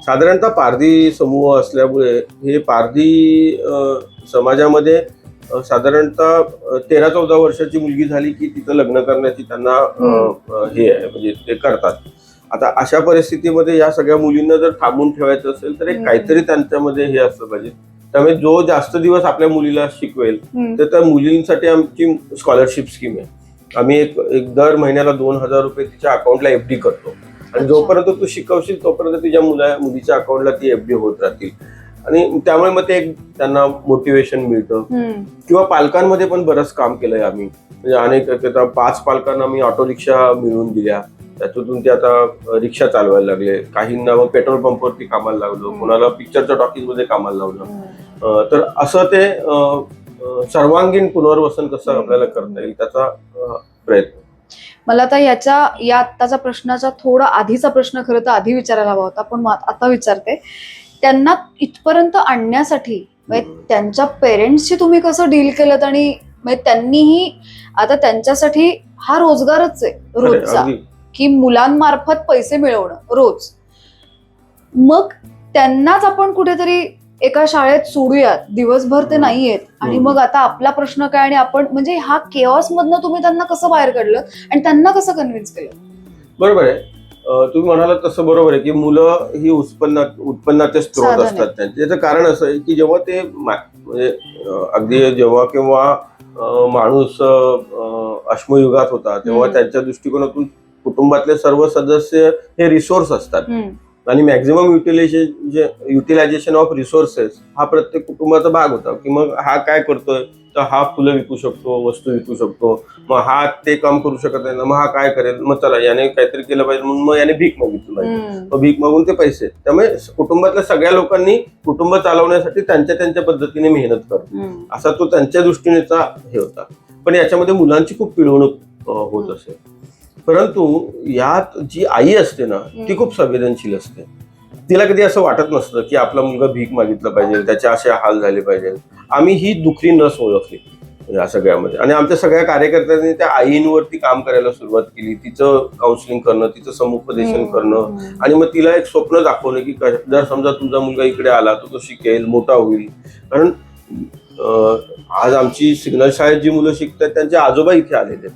साधारणतः पारधी समूह असल्यामुळे हे पारधी समाजामध्ये साधारणतः 13-14 वर्षाची मुलगी झाली की तिथं लग्न करण्याची त्यांना हे आहे, म्हणजे ते करतात. आता अशा परिस्थितीमध्ये या सगळ्या मुलींना जर थांबून ठेवायचं असेल तर एक काहीतरी त्यांच्यामध्ये हे असलं पाहिजे. त्यामुळे जो जास्त दिवस आपल्या मुलीला शिकवेल तर त्या मुलींसाठी आमची स्कॉलरशिप स्कीम आहे. आम्ही एक दर महिन्याला 2,000 रुपये तिच्या अकाउंटला FD करतो. आणि जोपर्यंत तू शिकवशील तोपर्यंत तुझ्या मुलीच्या अकाउंटला ती एफडी होत राहतील. आणि त्यामुळे मग ते एक त्यांना मोटिवेशन मिळतं. किंवा पालकांमध्ये पण बरंच काम केलंय आम्ही. म्हणजे अनेक 5 पालकांना मी ऑटो रिक्षा मिळवून दिल्या, त्याच्यातून ते आता रिक्षा चालवायला लागले. काहींना मग पेट्रोल पंपवरती कामाला लावलं, कोणाला पिक्चरच्या टॉकीज मध्ये कामाला लावलं. तर असं ते सर्वांगीण पुनर्वसन कसं आपल्याला करता येईल त्याचा प्रयत्न. मला आता या आत्ताच्या प्रश्नाच्या थोडा आधीचा प्रश्न खरं तर आधी विचारायला हवा होता, पण आता विचारते. त्यांना इथपर्यंत आणण्यासाठी त्यांच्या पेरेंट्सशी तुम्ही कसं डील केलं, आणि त्यांनीही आता त्यांच्यासाठी हा रोजगारच आहे रोजचा, की मुलांमार्फत पैसे मिळवणं रोज. मग त्यांनाच आपण कुठेतरी एका शाळेत सोडूयात, दिवसभर ते नाही आहेत, आणि मग आता आपला प्रश्न काय, आणि आपण म्हणजे हा केऑस मधनं तुम्ही त्यांना कसं बाहेर काढलं आणि त्यांना कसं कन्व्हिन्स केलं? बरोबर आहे, तुम्ही म्हणालात तसं बरोबर आहे की मुलं ही उत्पन्नाचे स्रोत असतात त्यांचे. याचं कारण असं आहे की जेव्हा ते म्हणजे अगदी जेव्हा केव्हा माणूस अश्मयुगात होता तेव्हा त्यांच्या दृष्टिकोनातून कुटुंबातले सर्व सदस्य हे रिसोर्स असतात, आणि मॅक्झिमम युटिलायझेशन ऑफ रिसोर्सेस हा प्रत्येक कुटुंबाचा भाग होता. की मग हा काय करतोय, तर हा फुलं विकू शकतो, वस्तू विकू शकतो, मग हा ते काम करू शकत नाही ना, मग हा काय करेल, मग चला याने काहीतरी केलं पाहिजे म्हणून मग याने भीक मागितली पाहिजे, मग भीक मागून ते पैसे. त्यामुळे कुटुंबातल्या सगळ्या लोकांनी कुटुंब चालवण्यासाठी त्यांच्या पद्धतीने मेहनत करतो, असा तो त्यांच्या दृष्टीनेचा हे होता. पण याच्यामध्ये मुलांची खूप पिळवणूक होत असे. परंतु यात जी आई असते ना ती खूप संवेदनशील असते. तिला कधी असं वाटत नसतं की आपला मुलगा भीक मागितलं पाहिजे, त्याचे असे हाल झाले पाहिजे. आम्ही ही दुखरी नस ओळखली या सगळ्यामध्ये, आणि आमच्या सगळ्या कार्यकर्त्यांनी त्या आईंवरती काम करायला सुरुवात केली. तिचं काउन्सिलिंग करणं, तिचं समुपदेशन करणं, आणि मग तिला एक स्वप्न दाखवणं की जर समजा तुझा मुलगा इकडे आला तर तो शिकेल, मोठा होईल. कारण आज आमची सिग्नल शाळेत जी मुलं शिकतात त्यांचे आजोबा इथे आलेले.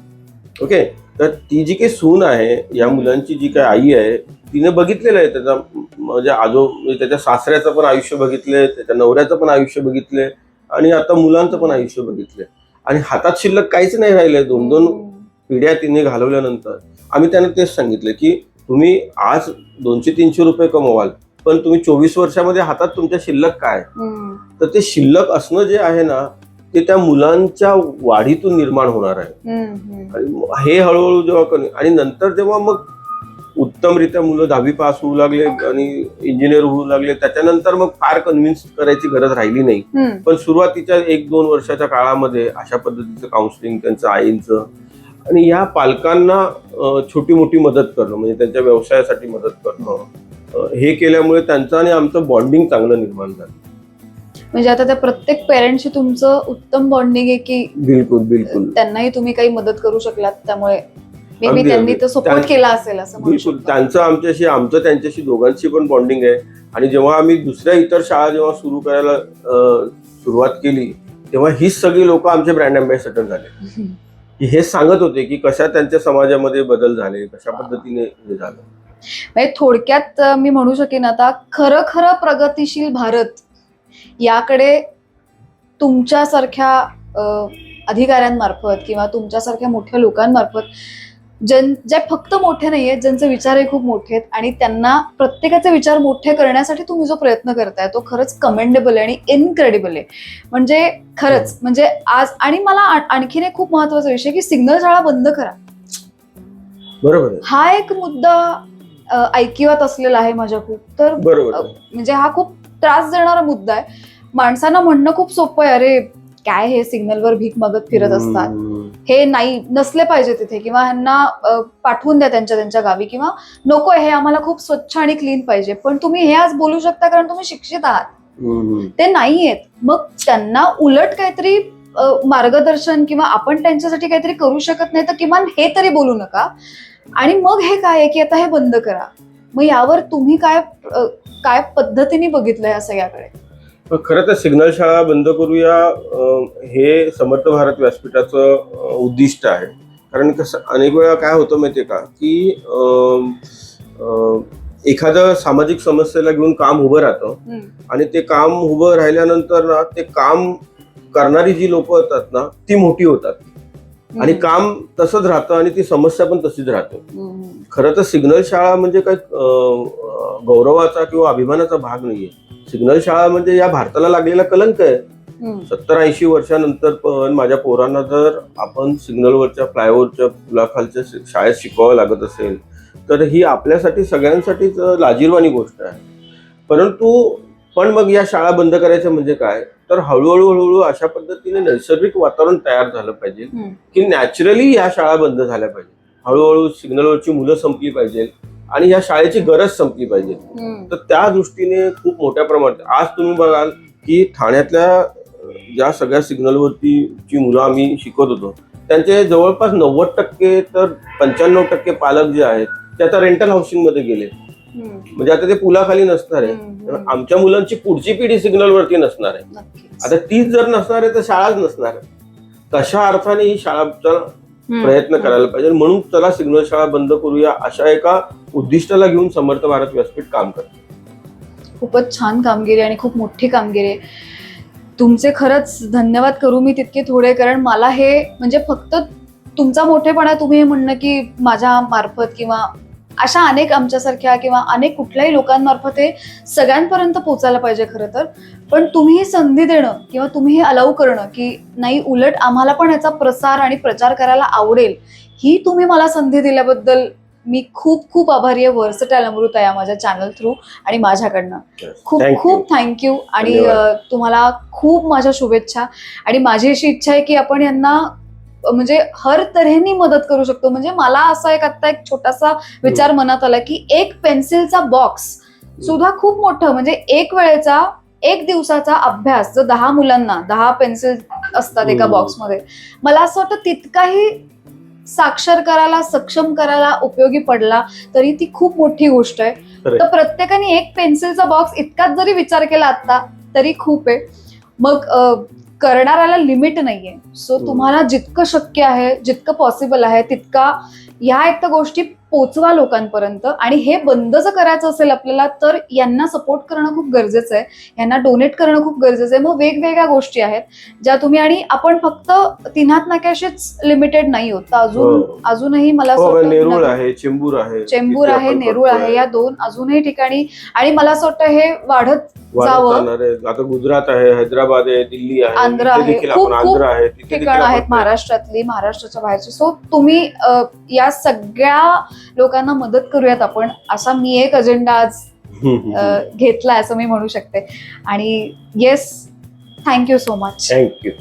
ओके, तर ती जी काही सून आहे, या मुलांची जी काही आई आहे, तिने बघितलेलं आहे त्याचा म्हणजे त्याच्या सासऱ्याचं पण आयुष्य बघितलंय, त्याच्या नवऱ्याचं पण आयुष्य बघितलंय, आणि आता मुलांचं पण आयुष्य बघितलंय. आणि हातात शिल्लक काहीच नाही राहिलंय. 2-2 पिढ्या तिने घालवल्यानंतर आम्ही त्यांना तेच सांगितलं की तुम्ही आज 200-300 रुपये कमवाल, पण तुम्ही 24 वर्षामध्ये हातात तुमच्या शिल्लक काय, तर ते शिल्लक असणं जे आहे ना ते त्या मुलांच्या वाढीतून निर्माण होणार आहे. आणि हे हळूहळू जेव्हा आणि नंतर जेव्हा मग उत्तमरित्या मुलं 10वी पास होऊ लागले आणि इंजिनियर होऊ लागले, त्याच्यानंतर मग फार कन्व्हिन्स करायची गरज राहिली नाही. पण सुरुवातीच्या 1-2 वर्षाच्या काळामध्ये अशा पद्धतीचं काउन्सिलिंग त्यांचं आईंचं, आणि या पालकांना छोटी मोठी मदत करणं, म्हणजे त्यांच्या व्यवसायासाठी मदत करणं, हे केल्यामुळे त्यांचं आणि आमचं बॉन्डिंग चांगलं निर्माण झालं. म्हणजे आता त्या प्रत्येक पेरेंटशी तुमचं उत्तम बॉन्डिंग आहे की बिलकुल त्यांनाही तुम्ही काही मदत करू शकलात, त्यामुळे मे बी त्यांनी तर सपोर्ट केला असेल असं म्हणू शकतो. त्यांचं आमचं त्यांच्याशी दोघांशी पण बॉन्डिंग आहे. आणि जेव्हा आम्ही दुसऱ्या इतर शाळा जेव्हा सुरू करायला सुरुवात केली तेव्हा हीच सगळी लोक आमचे ब्रँड अँबॅसेडर झाले, की हे सांगत होते की कशा त्यांच्या समाजामध्ये बदल झाले, कशा पद्धतीने हे झालं. म्हणजे थोडक्यात मी म्हणू शकेन आता खरं प्रगतिशील भारत याकडे तुमच्यासारख्या अधिकाऱ्यांमार्फत किंवा तुमच्यासारख्या मोठ्या लोकांमार्फत, जे फक्त मोठे नाहीयेत, ज्यांचे विचारही खूप मोठे आहेत आणि त्यांना प्रत्येकाचे विचार मोठे करण्यासाठी तुम्ही जो प्रयत्न करताय तो खरंच कमेंडेबल आहे आणि इनक्रेडिबल आहे. म्हणजे खरंच म्हणजे आज, आणि मला आणखीन एक खूप महत्वाचा विषय की सिग्नल शाळा बंद करा, बरोबर, हा एक मुद्दा ऐकिवात असलेला आहे माझ्या खूप. तर म्हणजे हा खूप त्रास देणारा मुद्दा आहे. माणसांना म्हणणं खूप सोपं आहे, अरे काय हे सिग्नलवर भीक मागत फिरत असतात, हे नाही नसले पाहिजे तिथे, किंवा ह्यांना पाठवून द्या त्यांच्या गावी, किंवा नको हे आम्हाला खूप स्वच्छ आणि क्लीन पाहिजे. पण तुम्ही हे आज बोलू शकता कारण तुम्ही शिक्षित आहात, ते नाहीयेत. मग त्यांना उलट काहीतरी मार्गदर्शन किंवा आपण त्यांच्यासाठी काहीतरी करू शकत नाही तर किमान हे तरी बोलू नका. आणि मग हे काय की आता हे बंद करा. मग यावर तुम्ही काय पद्धतीने बघितलं या सगळ्याकडे? खरं तर सिग्नल शाळा बंद करूया हे समर्थ भारत व्यासपीठाचं उद्दिष्ट आहे. कारण कसं अनेक वेळा काय होतं माहितीये का की एखादं सामाजिक समस्येला घेऊन काम उभं राहतं आणि ते काम उभं राहिल्यानंतर ना ते काम करणारी जी लोक होतात ना ती मोठी होतात आणि काम तसंच राहतं आणि ती समस्या पण तशीच राहते. खरं तर सिग्नल शाळा म्हणजे काही गौरवाचा किंवा अभिमानाचा भाग नाहीये. सिग्नल शाळा म्हणजे या भारताला लागलेला कलंक आहे. 70-80 वर्षानंतर पण माझ्या पोरांना जर आपण सिग्नलवरच्या फ्लायओव्हरच्या पुलाखालच्या शाळेत शिकवावं लागत असेल तर ही आपल्यासाठी सगळ्यांसाठीच लाजिरवाणी गोष्ट आहे. परंतु पण मग या शाळा बंद करायच्या म्हणजे काय, तर हळूहळू अशा पद्धतीने नैसर्गिक वातावरण तयार झालं पाहिजे की नॅचरली या शाळा बंद झाल्या पाहिजे. हळूहळू सिग्नलवरची मुलं संपली पाहिजे आणि या शाळेची गरज संपली पाहिजे. तर त्या दृष्टीने खूप मोठ्या प्रमाणात आज तुम्ही बघाल की ठाण्यातल्या ज्या सगळ्या सिग्नलवरती जी मुलं आम्ही शिकवत होतो त्यांचे जवळपास 90% तर 95% पालक जे आहेत ते आता रेंटल हाऊसिंग मध्ये गेले. म्हणजे आता ते पुलाखाली नसणार आहे. आमच्या मुलांची पुढची पिढी सिग्नलवरती नसणार आहे. आता तीच जर नसणार आहे तर शाळाच नसणार आहे. तशा अर्थाने ही शाळाचा प्रयत्न करायला पाहिजे. म्हणून चला सिग्नल शाळा बंद करूया अशा एका उद्दिष्टाला घेऊन समर्थ भारत व्यासपीठ काम करते. खूपच छान कामगिरी आणि खूप मोठी कामगिरी आहे. तुमचे खरंच धन्यवाद करू मी तितके थोडे, कारण मला हे म्हणजे फक्त तुमचा मोठेपणा तुम्ही हे म्हणणं की माझ्या मार्फत किंवा अशा अनेक आमच्यासारख्या किंवा अनेक कुठल्याही लोकांमार्फत हे सगळ्यांपर्यंत पोहोचायला पाहिजे खरं तर. पण तुम्ही ही संधी देणं किंवा तुम्ही हे अलाउ करणं की नाही उलट आम्हाला पण याचा प्रसार आणि प्रचार करायला आवडेल, ही तुम्ही मला संधी दिल्याबद्दल मी खूप खूप आभारी आहे व्हर्सटाईल अमृता या माझ्या चॅनल थ्रू आणि माझ्याकडनं. खूप खूप थँक्यू आणि तुम्हाला खूप माझ्या शुभेच्छा. आणि माझी अशी इच्छा आहे की आपण यांना म्हणजे हर तऱ्हेने मदत करू शकतो. म्हणजे मला असा आता एक छोटासा विचार मनात आला की एक पेन्सिलचा बॉक्स सुद्धा खूप मोठं, म्हणजे एक दिवसाचा अभ्यास जर 10 मुलांना 10 पेन्सिल असतात एका बॉक्समध्ये, मला असं वाटतं तितकाही साक्षर करायला सक्षम करायला उपयोगी पडला तरी ती खूप मोठी गोष्ट आहे. तर प्रत्येकाने एक पेन्सिलचा बॉक्स इतकाच जरी विचार केला आता तरी खूप आहे. मग करणाऱ्याला लिमिट नाहीये. सो तुम्हाला जितकं शक्य आहे जितकं पॉसिबल आहे तितका ह्या एक तर गोष्टी पोचवा लोकांपर्यंत. आणि हे बंद जर करायचं असेल आपल्याला तर यांना सपोर्ट करणं खूप गरजेचं आहे, यांना डोनेट करणं खूप गरजेचं आहे. मग वेगवेगळ्या गोष्टी आहेत ज्या तुम्ही, आणि आपण फक्त तिन्हात नाक्याशीच लिमिटेड नाही होत, अजूनही मला नेरूळ आहे, चेंबूर आहे, नेरूळ आहे, या 2 अजूनही ठिकाणी. आणि मला असं वाटतं हे वाढत जावं. आता गुजरात आहे, हैदराबाद आहे, दिल्ली आहे, आंध्र आहे, खूप ठिकाणं आहेत महाराष्ट्रातली, महाराष्ट्राच्या बाहेरची. सो तुम्ही या सगळ्या लोकांना मदत करूयात आपण, असा मी एक अजेंडा आज घेतलाय असं मी म्हणू शकते. आणि yes, thank you so much. Thank you.